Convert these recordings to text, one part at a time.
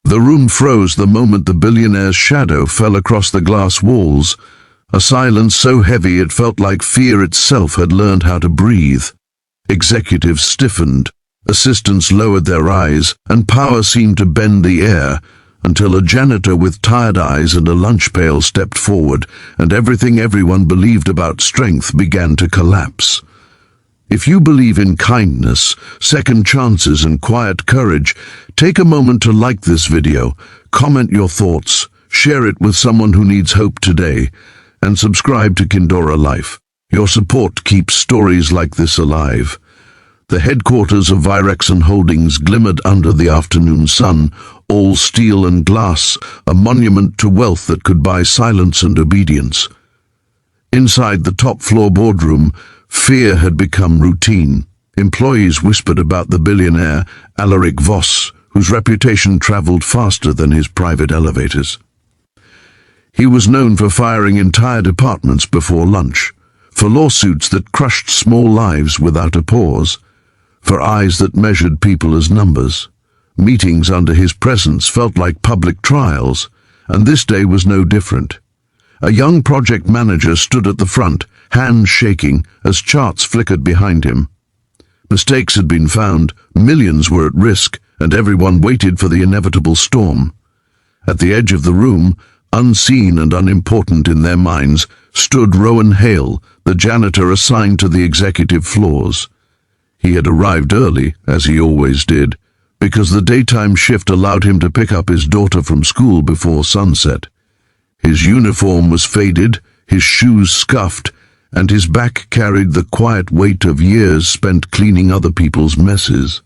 The room froze the moment the billionaire's shadow fell across the glass walls, a silence so heavy it felt like fear itself had learned how to breathe. Executives stiffened, assistants lowered their eyes, and power seemed to bend the air, until a janitor with tired eyes and a lunch pail stepped forward, and everything everyone believed about strength began to collapse. If you believe in kindness, second chances, and quiet courage, take a moment to like this video, comment your thoughts, share it with someone who needs hope today, and subscribe to Kindora Life. Your support keeps stories like this alive. The headquarters of Virexon Holdings glimmered under the afternoon sun, all steel and glass, a monument to wealth that could buy silence and obedience. Inside the top-floor boardroom, fear had become routine. Employees whispered about the billionaire, Alaric Voss, whose reputation traveled faster than his private elevators. He was known for firing entire departments before lunch, for lawsuits that crushed small lives without a pause, for eyes that measured people as numbers. Meetings under his presence felt like public trials, and this day was no different. A young project manager stood at the front, hands shaking as charts flickered behind him. Mistakes had been found, millions were at risk, and everyone waited for the inevitable storm. At the edge of the room, unseen and unimportant in their minds, stood Rowan Hale, the janitor assigned to the executive floors. He had arrived early, as he always did, because the daytime shift allowed him to pick up his daughter from school before sunset. His uniform was faded, his shoes scuffed, and his back carried the quiet weight of years spent cleaning other people's messes.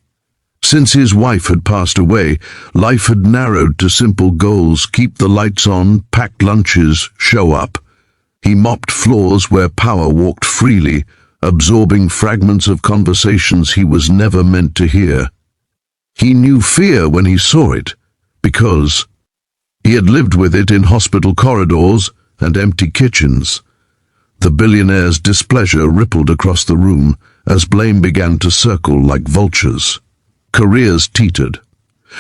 Since his wife had passed away, life had narrowed to simple goals: keep the lights on, pack lunches, show up. He mopped floors where power walked freely, absorbing fragments of conversations he was never meant to hear. He knew fear when he saw it, because he had lived with it in hospital corridors and empty kitchens. The billionaire's displeasure rippled across the room as blame began to circle like vultures. Careers teetered.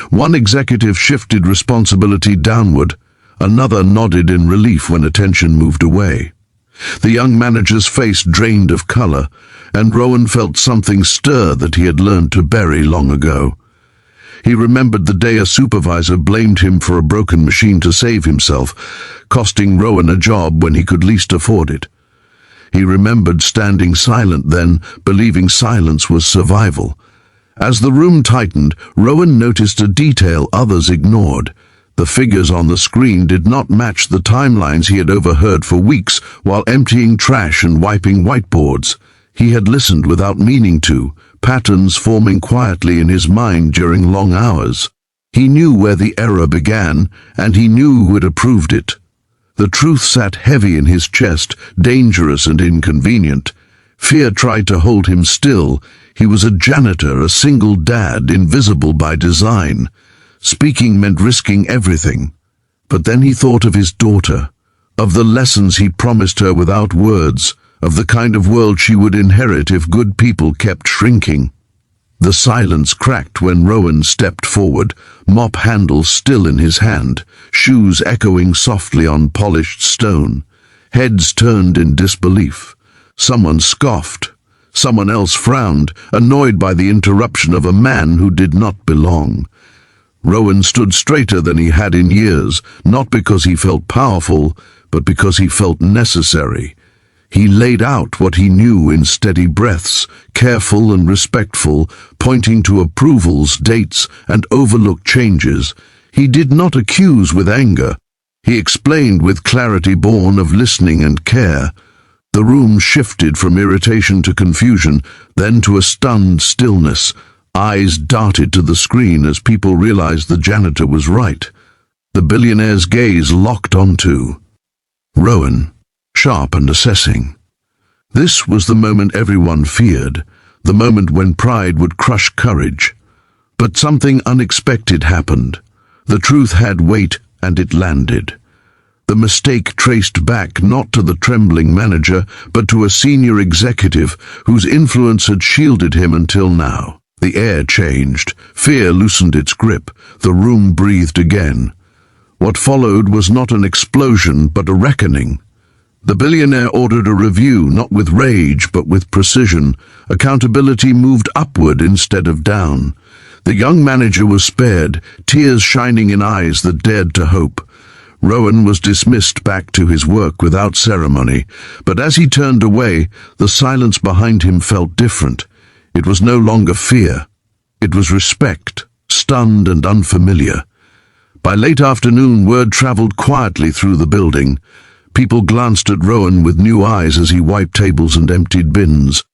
One executive shifted responsibility downward, another nodded in relief when attention moved away. The young manager's face drained of color, and Rowan felt something stir that he had learned to bury long ago. He remembered the day a supervisor blamed him for a broken machine to save himself, costing Rowan a job when he could least afford it. He remembered standing silent then, believing silence was survival. As the room tightened, Rowan noticed a detail others ignored. The figures on the screen did not match the timelines he had overheard for weeks while emptying trash and wiping whiteboards. He had listened without meaning to, patterns forming quietly in his mind during long hours. He knew where the error began, and he knew who had approved it. The truth sat heavy in his chest, dangerous and inconvenient. Fear tried to hold him still. He was a janitor, a single dad, invisible by design. Speaking meant risking everything. But then he thought of his daughter, of the lessons he promised her without words, of the kind of world she would inherit if good people kept shrinking. The silence cracked when Rowan stepped forward, mop handle still in his hand, shoes echoing softly on polished stone. Heads turned in disbelief. Someone scoffed. Someone else frowned, annoyed by the interruption of a man who did not belong. Rowan stood straighter than he had in years, not because he felt powerful, but because he felt necessary. He laid out what he knew in steady breaths, careful and respectful, pointing to approvals, dates, and overlooked changes. He did not accuse with anger. He explained with clarity born of listening and care. The room shifted from irritation to confusion, then to a stunned stillness. Eyes darted to the screen as people realized the janitor was right. The billionaire's gaze locked onto Rowan, sharp and assessing. This was the moment everyone feared, the moment when pride would crush courage. But something unexpected happened. The truth had weight, and it landed. The mistake traced back not to the trembling manager, but to a senior executive whose influence had shielded him until now. The air changed. Fear loosened its grip. The room breathed again. What followed was not an explosion, but a reckoning. The billionaire ordered a review, not with rage, but with precision. Accountability moved upward instead of down. The young manager was spared, tears shining in eyes that dared to hope. Rowan was dismissed back to his work without ceremony, but as he turned away, the silence behind him felt different. It was no longer fear. It was respect, stunned and unfamiliar. By late afternoon, word traveled quietly through the building. People glanced at Rowan with new eyes as he wiped tables and emptied bins.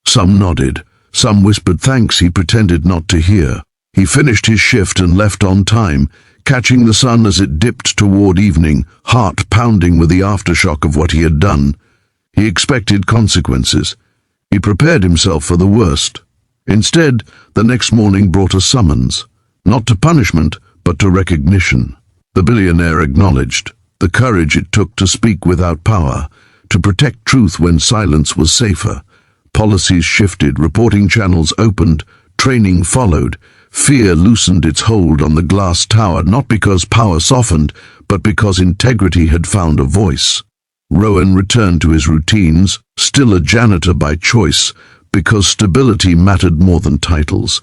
Some nodded. Some whispered thanks he pretended not to hear. He finished his shift and left on time, catching the sun as it dipped toward evening, heart pounding with the aftershock of what he had done. He expected consequences. He prepared himself for the worst. Instead, the next morning brought a summons, not to punishment, but to recognition. The billionaire acknowledged the courage it took to speak without power, to protect truth when silence was safer. Policies shifted, reporting channels opened, training followed. Fear loosened its hold on the glass tower, not because power softened, but because integrity had found a voice. Rowan returned to his routines, still a janitor by choice, because stability mattered more than titles.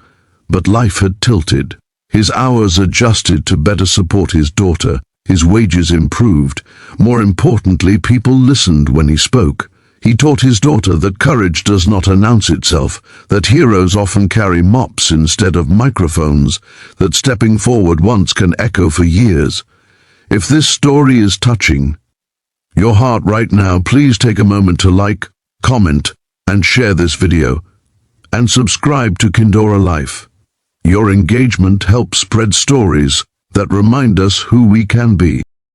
But life had tilted. His hours adjusted to better support his daughter. His wages improved. More importantly, people listened when he spoke. He taught his daughter that courage does not announce itself, that heroes often carry mops instead of microphones, that stepping forward once can echo for years. If this story is touching your heart right now, please take a moment to like, comment, and share this video, and subscribe to Kindora Life. Your engagement helps spread stories that remind us who we can be.